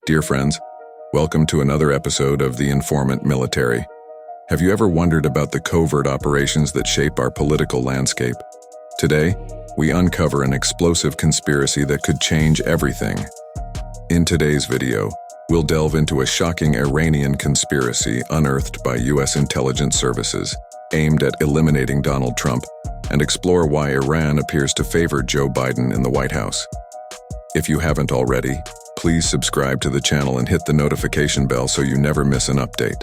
Dear friends, welcome to another episode of The Informant Military. Have you ever wondered about the covert operations that shape our political landscape? Today, we uncover an explosive conspiracy that could change everything. In today's video, we'll delve into a shocking Iranian conspiracy unearthed by U.S. intelligence services, aimed at eliminating Donald Trump, and explore why Iran appears to favor Joe Biden in the White House. If you haven't already, please subscribe to the channel and hit the notification bell so you never miss an update.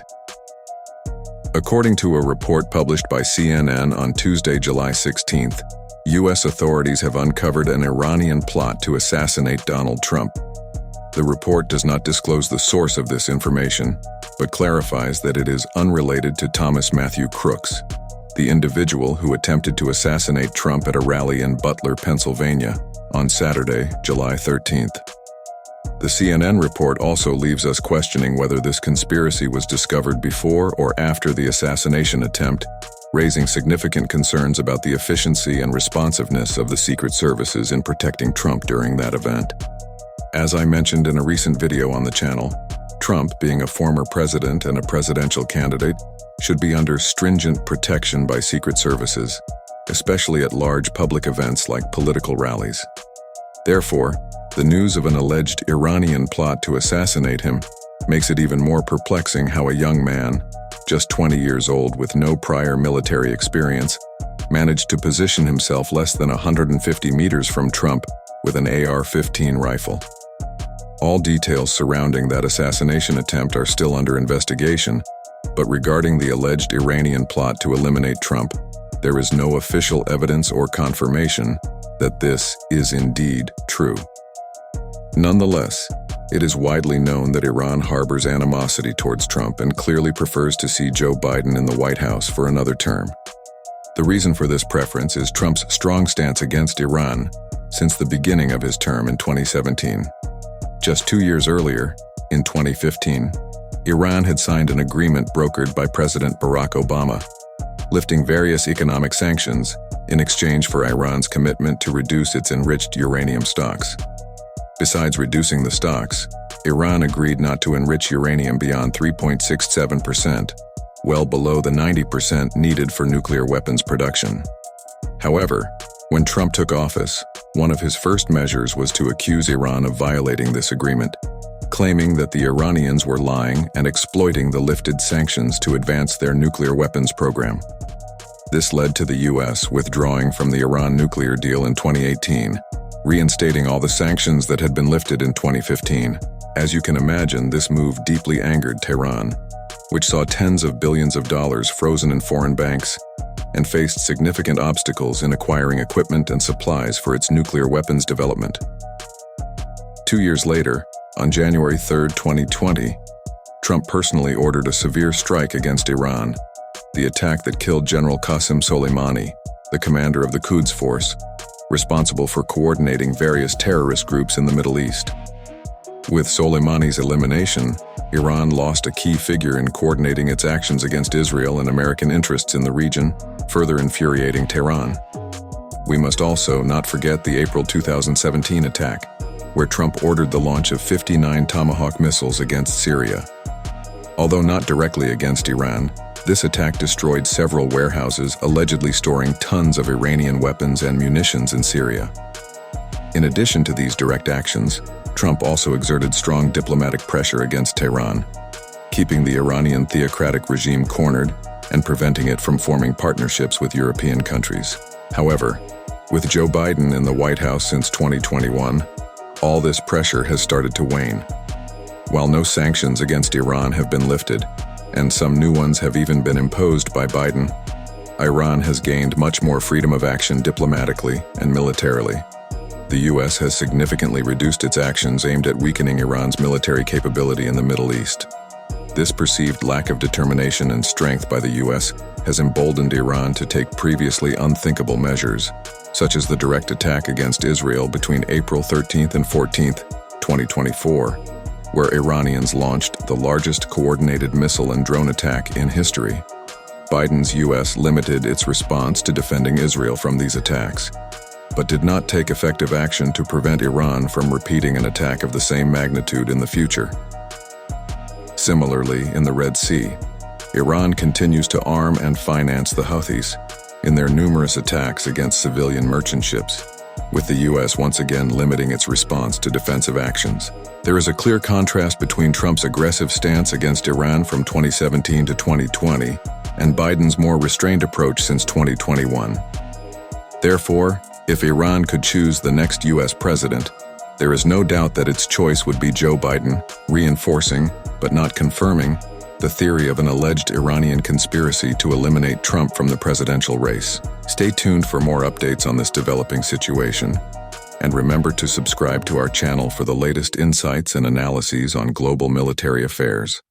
According to a report published by CNN on Tuesday, July 16th, U.S. authorities have uncovered an Iranian plot to assassinate Donald Trump. The report does not disclose the source of this information, but clarifies that it is unrelated to Thomas Matthew Crooks, the individual who attempted to assassinate Trump at a rally in Butler, Pennsylvania, on Saturday, July 13th. The CNN report also leaves us questioning whether this conspiracy was discovered before or after the assassination attempt, raising significant concerns about the efficiency and responsiveness of the Secret Services in protecting Trump during that event. As I mentioned in a recent video on the channel, Trump, being a former president and a presidential candidate, should be under stringent protection by Secret Services, especially at large public events like political rallies. Therefore, the news of an alleged Iranian plot to assassinate him makes it even more perplexing how a young man, just 20 years old with no prior military experience, managed to position himself less than 150 meters from Trump with an AR-15 rifle. All details surrounding that assassination attempt are still under investigation, but regarding the alleged Iranian plot to eliminate Trump, there is no official evidence or confirmation that this is indeed true. Nonetheless, it is widely known that Iran harbors animosity towards Trump and clearly prefers to see Joe Biden in the White House for another term. The reason for this preference is Trump's strong stance against Iran since the beginning of his term in 2017. Just 2 years earlier, in 2015, Iran had signed an agreement brokered by President Barack Obama, lifting various economic sanctions in exchange for Iran's commitment to reduce its enriched uranium stocks. Besides reducing the stocks, Iran agreed not to enrich uranium beyond 3.67%, well below the 90% needed for nuclear weapons production. However, when Trump took office, one of his first measures was to accuse Iran of violating this agreement, claiming that the Iranians were lying and exploiting the lifted sanctions to advance their nuclear weapons program. This led to the U.S. withdrawing from the Iran nuclear deal in 2018, reinstating all the sanctions that had been lifted in 2015. As you can imagine, this move deeply angered Tehran, which saw tens of billions of dollars frozen in foreign banks and faced significant obstacles in acquiring equipment and supplies for its nuclear weapons development. 2 years later, on January 3, 2020, Trump personally ordered a severe strike against Iran, the attack that killed General Qasem Soleimani, the commander of the Quds Force, responsible for coordinating various terrorist groups in the Middle East. With Soleimani's elimination, Iran lost a key figure in coordinating its actions against Israel and American interests in the region, further infuriating Tehran. We must also not forget the April 2017 attack, where Trump ordered the launch of 59 Tomahawk missiles against Syria. Although not directly against Iran, this attack destroyed several warehouses allegedly storing tons of Iranian weapons and munitions in Syria. In addition to these direct actions, Trump also exerted strong diplomatic pressure against Tehran, keeping the Iranian theocratic regime cornered and preventing it from forming partnerships with European countries. However, with Joe Biden in the White House since 2021, all this pressure has started to wane. While no sanctions against Iran have been lifted, and some new ones have even been imposed by Biden, Iran has gained much more freedom of action diplomatically and militarily. The U.S. has significantly reduced its actions aimed at weakening Iran's military capability in the Middle East. This perceived lack of determination and strength by the U.S. has emboldened Iran to take previously unthinkable measures, such as the direct attack against Israel between April 13th and 14th, 2024, where Iranians launched the largest coordinated missile and drone attack in history. Biden's U.S. limited its response to defending Israel from these attacks. but did not take effective action to prevent Iran from repeating an attack of the same magnitude in the future. Similarly, in the Red Sea, Iran continues to arm and finance the Houthis in their numerous attacks against civilian merchant ships, with the U.S. once again limiting its response to defensive actions. There is a clear contrast between Trump's aggressive stance against Iran from 2017 to 2020 and Biden's more restrained approach since 2021. Therefore, if Iran could choose the next U.S. president, there is no doubt that its choice would be Joe Biden, reinforcing, but not confirming, the theory of an alleged Iranian conspiracy to eliminate Trump from the presidential race. Stay tuned for more updates on this developing situation, and remember to subscribe to our channel for the latest insights and analyses on global military affairs.